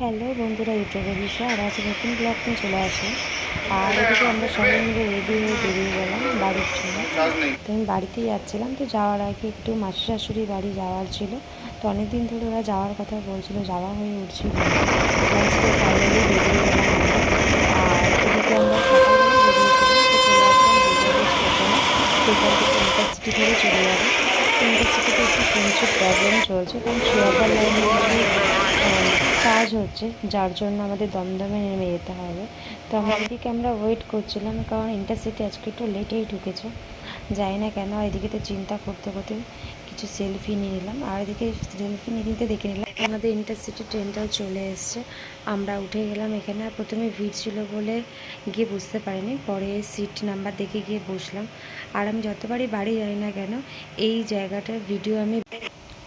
Hello বন্ধুরা, ইউটিউবের বিষয় আর আজ নতুন ব্লগ নিয়ে চলে আসে। আর এদিকে আমরা সবাই মিলে রেডি হয়ে বেরিয়ে গেলাম বাড়ির জন্য। তো আমি বাড়িতেই যাচ্ছিলাম, তো যাওয়ার আগে একটু মাসি শাশুড়ি বাড়ি যাওয়ার ছিল। তো অনেকদিন ধরে ওরা যাওয়ার কথা বলছিল, যাওয়া হয়ে উঠছিল। তো আজকে ফাইনালি বেরিয়ে গেলাম আমরা। আর এদিকে আমরা সকালবেলা বেরিয়েছিলাম, তো চলে আসলাম দুর্গাপুর স্টেশনে। সেখান থেকে ইন্টারসিটি ধরে চলে যাবে। তো ইন্টারসিটিতে একটু শুনছি প্রবলেম চলছে, কারণ শেয়ারদার লাইনে কিছু কাজ হচ্ছে, যার জন্য আমাদের দমদমে নেমে যেতে হবে। তো এদিকে আমরা ওয়েট করছিলাম, কারণ ইন্টারসিটি আজকে একটু লেটেই ঢুকেছে। জানি না কেন। এদিকে তো চিন্তা করতে করতে কিছু সেলফি নিয়ে নিলাম, আর এদিকে সেলফি নিতে দেখে নিলাম আমাদের ইন্টারসিটি ট্রেনটাও চলে এসছে। আমরা উঠে গেলাম এখানে। আর প্রথমে ভিড় ছিল বলে গিয়ে বুঝতে পারিনি, পরে সিট নাম্বার দেখে গিয়ে বসলাম। আর আমি যতবারই বাড়ি যাই না কেন, এই জায়গাটার ভিডিও আমি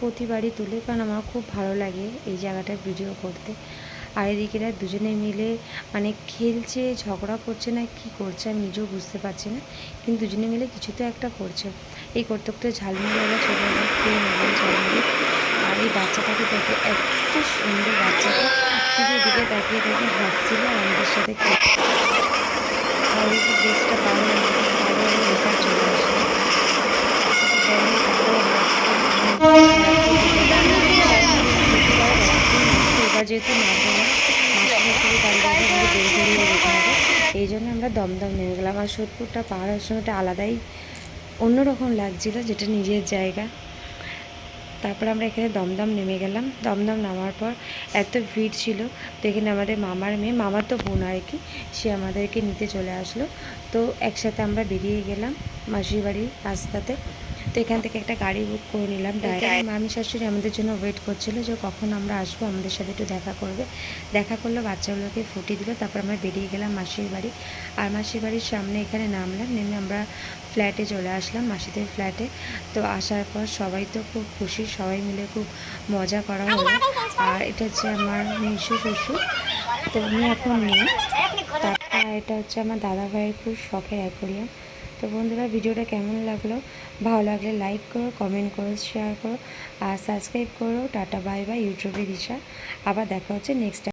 প্রতিবারই তুলি, কারণ আমার খুব ভালো লাগে এই জায়গাটার ভিডিও করতে। আর এদিকেরা দুজনে মিলে মানে খেলছে, ঝগড়া করছে না কি করছে আমি নিজেও বুঝতে পারছি না, কিন্তু দুজনে মিলে কিছু তো একটা করছে। এই করতে করতে ঝালমুড়িওয়ালা চলে এলো, খেয়ে নিলাম ঝালমুড়ি। আর এই বাচ্চাটাকে দেখে, এত সুন্দর বাচ্চাটা, শুধু এদিকে তাকিয়ে তাকিয়ে হাসছিল আর আমাদের সাথে আর এই ড্রেসটা ভালো লাগে, তারপরে আমি এবার চলে আসলাম। এবার যেহেতু নামবো না, মাসি শাশুড়ি বাড়ি যাবে, আমাদের দেরি দেরিয়ে যেতে হবে, এই জন্য আমরা দমদম নেমে গেলাম। আর সোদপুরটা পাহাড়ের সময়টা আলাদাই অন্যরকম লাগছিল, যেটা নিজের জায়গা। তারপর আমরা এখানে দমদম নেমে গেলাম। দমদম নামার পর এত ভিড় ছিল, তো এখানে আমাদের মামার মেয়ে, মামার তো বোন আর কি, সে আমাদেরকে নিতে চলে আসলো। তো একসাথে আমরা বেরিয়ে গেলাম মাসির বাড়ির রাস্তাতে। তো এখান থেকে একটা গাড়ি বুক করে নিলাম ডাইরেক্ট। মামি শাশুড়ি আমাদের জন্য ওয়েট করছিল যে কখন আমরা আসবো, আমাদের সাথে একটু দেখা করবে। দেখা করলো, বাচ্চাগুলোকে ফুটি দিল। তারপর আমরা বেরিয়ে গেলাম মাসির বাড়ি। আর মাসির বাড়ির সামনে এখানে নামলাম, নেমে আমরা ফ্ল্যাটে চলে আসলাম, মাসিদের ফ্ল্যাটে। তো আসার পর সবাই তো খুব খুশি, সবাই মিলে খুব মজা করা হলো। আর এটা হচ্ছে আমার মিশু শ্বশুর, তো উনি এখন নেই। তারপর এটা হচ্ছে আমার দাদা ভাইয়ের খুব শখের অ্যাকোরিয়াম। তো বন্ধুরা, ভিডিওটা কেমন লাগলো? ভালো লাগলে লাইক করো, কমেন্ট করো, শেয়ার করো আর সাবস্ক্রাইব করো। টাটা বাই বাই, ইউটিউবে দিশা। আবার দেখা হচ্ছে নেক্সট টাইম।